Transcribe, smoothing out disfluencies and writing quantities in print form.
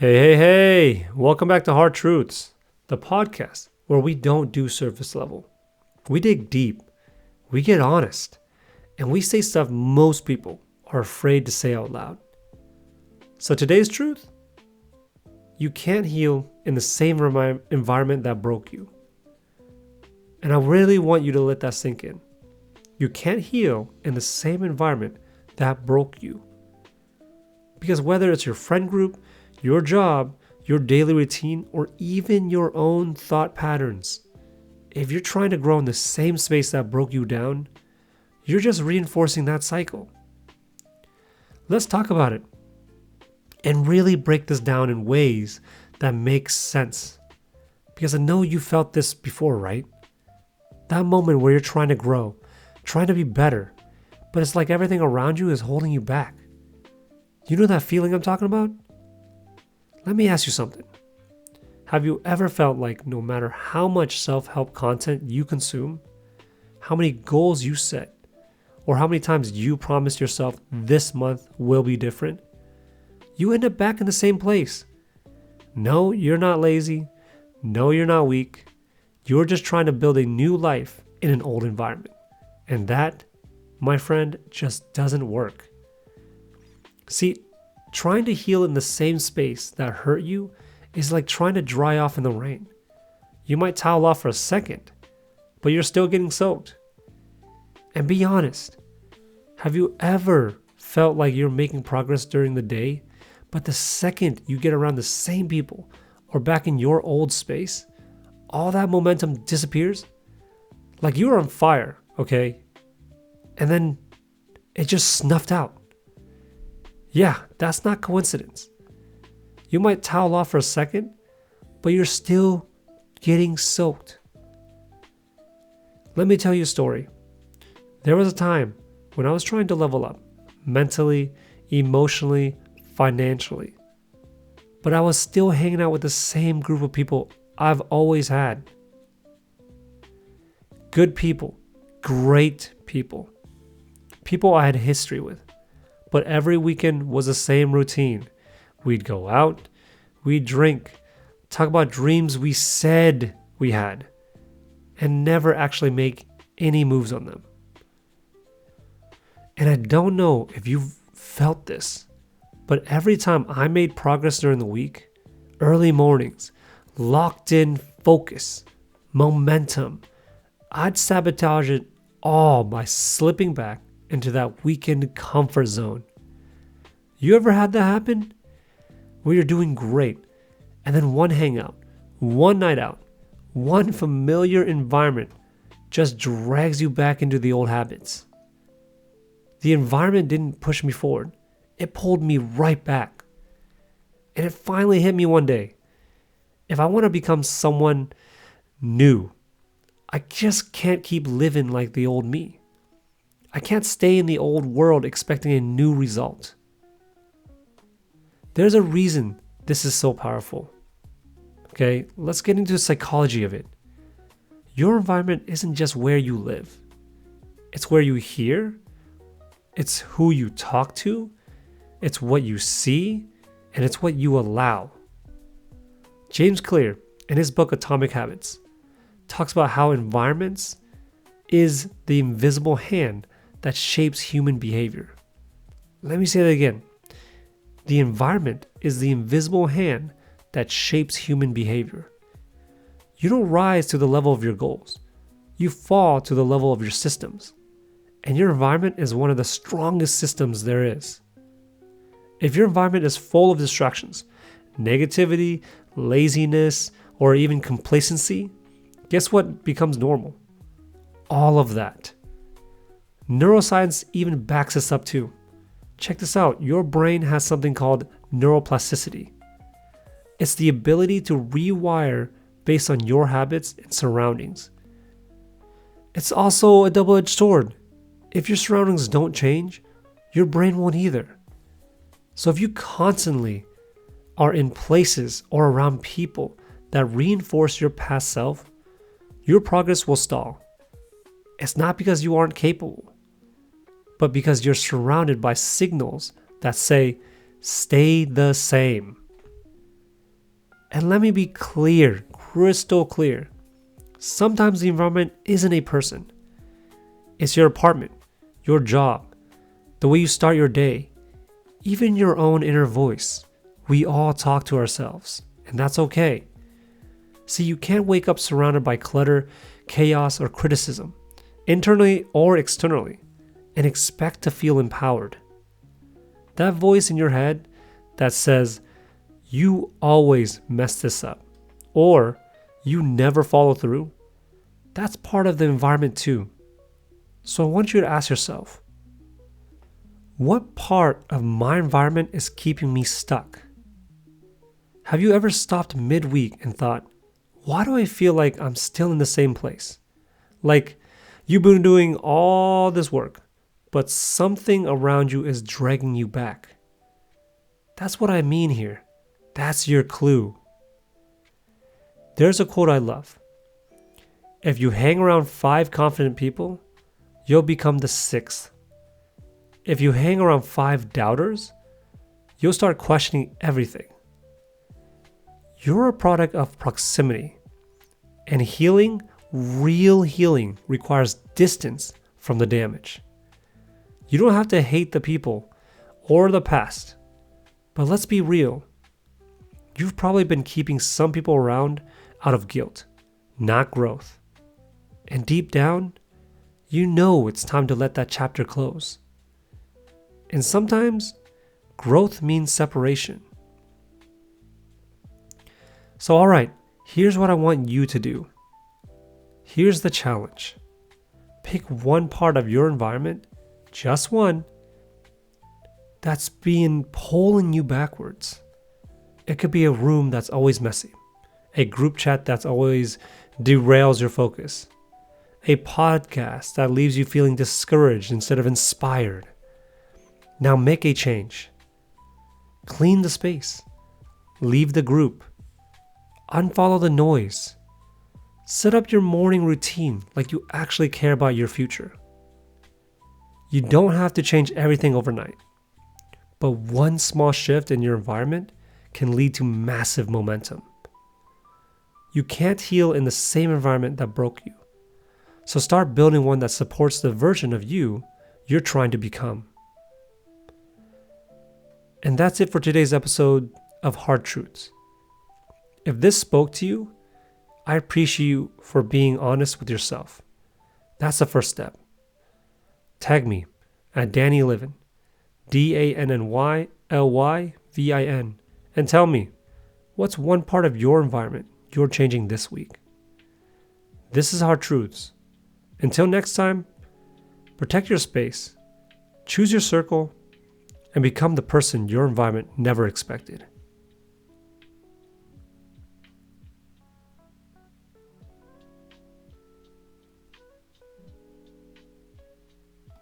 Hey. Welcome back to Hard Truths, the podcast where we don't do surface level. We dig deep, we get honest, and we say stuff most people are afraid to say out loud. So today's truth: you can't heal in the same environment that broke you. And I really want you to let that sink in. You can't heal in the same environment that broke you. Because whether it's your friend group, your job, your daily routine, or even your own thought patterns, if you're trying to grow in the same space that broke you down, you're just reinforcing that cycle. Let's talk about it and really break this down in ways that make sense. Because I know you felt this before, right? That moment where you're trying to grow, trying to be better, but it's like everything around you is holding you back. You know that feeling I'm talking about? Let me ask you something. Have you ever felt like no matter how much self-help content you consume, how many goals you set, or how many times you promised yourself this month will be different, you end up back in the same place? No, you're not lazy. No, you're not weak. You're just trying to build a new life in an old environment. And that, my friend, just doesn't work. See, trying to heal in the same space that hurt you is like trying to dry off in the rain. You might towel off for a second, but you're still getting soaked. And be honest, have you ever felt like you're making progress during the day, but the second you get around the same people or back in your old space, all that momentum disappears? Like you were on fire, okay? And then it just snuffed out. Yeah, that's not coincidence. You might towel off for a second, but you're still getting soaked. Let me tell you a story. There was a time when I was trying to level up mentally, emotionally, financially, but I was still hanging out with the same group of people I've always had. Good people, great people, people I had history with. But every weekend was the same routine. We'd go out, we'd drink, talk about dreams we said we had, and never actually make any moves on them. And I don't know if you've felt this, but every time I made progress during the week, early mornings, locked in focus, momentum, I'd sabotage it all by slipping back into that weekend comfort zone. You ever had that happen? Where you're doing great, and then one hangout, one night out, one familiar environment just drags you back into the old habits. The environment didn't push me forward. It pulled me right back. And it finally hit me one day. If I want to become someone new, I just can't keep living like the old me. I can't stay in the old world expecting a new result. There's a reason this is so powerful. Okay, let's get into the psychology of it. Your environment isn't just where you live. It's where you hear. It's who you talk to. It's what you see. And it's what you allow. James Clear, in his book Atomic Habits, talks about how environments is the invisible hand that shapes human behavior. Let me say that again. The environment is the invisible hand that shapes human behavior. You don't rise to the level of your goals. You fall to the level of your systems. And your environment is one of the strongest systems there is. If your environment is full of distractions, negativity, laziness, or even complacency, guess what becomes normal? All of that. Neuroscience even backs this up too. Check this out. Your brain has something called neuroplasticity. It's the ability to rewire based on your habits and surroundings. It's also a double-edged sword. If your surroundings don't change, your brain won't either. So if you constantly are in places or around people that reinforce your past self, your progress will stall. It's not because you aren't capable, but because you're surrounded by signals that say, stay the same. And let me be clear, crystal clear. Sometimes the environment isn't a person. It's your apartment, your job, the way you start your day, even your own inner voice. We all talk to ourselves, and that's okay. See, you can't wake up surrounded by clutter, chaos, or criticism, internally or externally, and expect to feel empowered. That voice in your head that says, you always mess this up, or you never follow through, that's part of the environment too. So I want you to ask yourself, what part of my environment is keeping me stuck? Have you ever stopped midweek and thought, why do I feel like I'm still in the same place? Like you've been doing all this work, but something around you is dragging you back. That's what I mean here. That's your clue. There's a quote I love. If you hang around 5 confident people, you'll become the 6th. If you hang around 5 doubters, you'll start questioning everything. You're a product of proximity. And healing, real healing, requires distance from the damage. You don't have to hate the people or the past. But let's be real. You've probably been keeping some people around out of guilt, not growth. And deep down, you know it's time to let that chapter close. And sometimes, growth means separation. So alright, here's what I want you to do. Here's the challenge. Pick one part of your environment, just one, that's been pulling you backwards. It could be a room that's always messy, a group chat that's always derails your focus, a podcast that leaves you feeling discouraged instead of inspired. Now make a change. Clean the space. Leave the group. Unfollow the noise. Set up your morning routine like you actually care about your future. You don't have to change everything overnight, but one small shift in your environment can lead to massive momentum. You can't heal in the same environment that broke you. So start building one that supports the version of you you're trying to become. And that's it for today's episode of Hard Truths. If this spoke to you, I appreciate you for being honest with yourself. That's the first step. Tag me at DannyLivin, DANNYLYVIN, and tell me, what's one part of your environment you're changing this week? This is Hard Truths. Until next time, protect your space, choose your circle, and become the person your environment never expected.